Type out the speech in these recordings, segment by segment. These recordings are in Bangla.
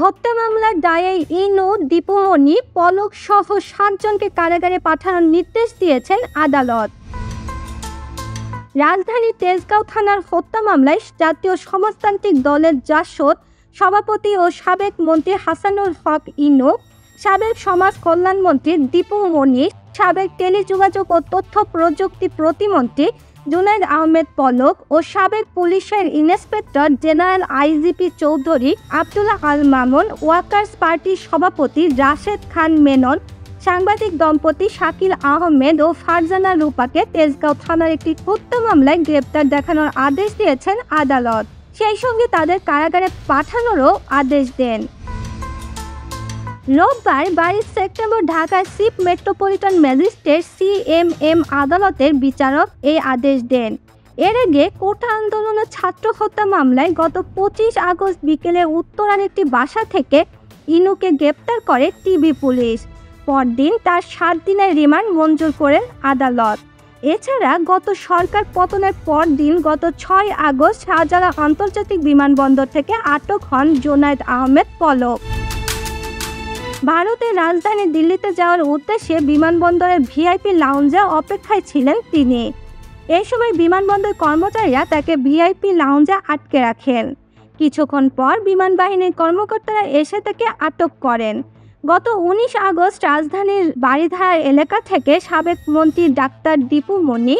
হত্যা মামলার দায়ে ইনু, দীপুমণি, পলক সহ ৭ জনকে কারাগারে পাঠানোর নির্দেশ দিয়েছেন আদালত। রাজধানীর তেজগাঁও থানার হত্যা মামলায় জাতীয় সমাজতান্ত্রিক দলের জাসদ সভাপতি ও সাবেক মন্ত্রী হাসানুল হক ইনু, সাবেক সমাজ কল্যাণমন্ত্রী দীপুমণি, সাবেক টেলিযোগাযোগ ও তথ্য প্রযুক্তি প্রতিমন্ত্রী জুনায়েদ আহমেদ পলক ও সাবেক পুলিশের inspector general IGP Chowdhury Abdullah Al Mamun, workers পার্টির সভাপতি রাশেদ খান মেনন, সাংবাদিক দম্পতি শাকিল আহমেদ ও ফারজানা রূপাকে তেজগাঁও থানার একটি হত্যা মামলায় গ্রেপ্তার দেখানোর আদেশ দিয়েছেন আদালত। সেই সঙ্গে তাদের কারাগারে পাঠানোরও আদেশ দেন। রোববার 22 সেপ্টেম্বর ঢাকার চিফ মেট্রোপলিটন ম্যাজিস্ট্রেট CMM আদালতের বিচারক এই আদেশ দেন। এর আগে কোটা আন্দোলনের ছাত্র হত্যা মামলায় গত 25 আগস্ট বিকেলে উত্তরার একটি বাসা থেকে ইনুকে গ্রেপ্তার করে টিবি পুলিশ। পরদিন তার 7 দিনের রিমান্ড মঞ্জুর করেন আদালত। এছাড়া গত সরকার পতনের পরদিন গত 6 আগস্ট শাহজালাল আন্তর্জাতিক বিমানবন্দর থেকে আটক হন জুনায়েদ আহমেদ পলক। ভারতের রাজধানী দিল্লিতে যাওয়ার উদ্দেশ্যে বিমানবন্দরের ভিআইপি লাউঞ্জে অপেক্ষায় ছিলেন তিনি। এই সময় বিমানবন্দর কর্মচারীরা তাকে ভিআইপি লাউঞ্জে আটকে রাখেন। কিছুক্ষণ পর বিমান বাহিনীর কর্মকর্তারা এসে তাকে আটক করেন। গত 19 আগস্ট রাজধানীর বারিধারা এলাকা থেকে সাবেক মন্ত্রী ডাক্তার দীপুমণি,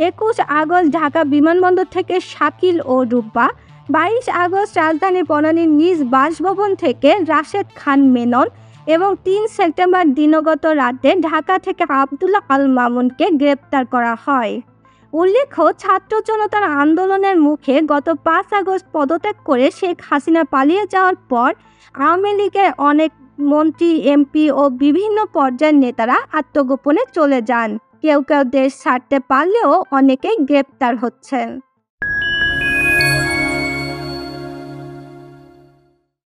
21 আগস্ট ঢাকা বিমানবন্দর থেকে শাকিল ও রূপা, 22 আগস্ট রাজধানীর বনানীর নিজ বাসভবন থেকে রাশেদ খান মেনন এবং 3 সেপ্টেম্বর দিনগত রাতে ঢাকা থেকে আব্দুল্লাহ আল মামুনকে গ্রেপ্তার করা হয়। উল্লেখ্য, ছাত্র জনতার আন্দোলনের মুখে গত 5 আগস্ট পদত্যাগ করে শেখ হাসিনা পালিয়ে যাওয়ার পর আওয়ামী লীগের অনেক মন্ত্রী, এমপি ও বিভিন্ন পর্যায়ের নেতারা আত্মগোপনে চলে যান। কেউ কেউ দেশ ছাড়তে পারলেও অনেকেই গ্রেপ্তার হচ্ছেন।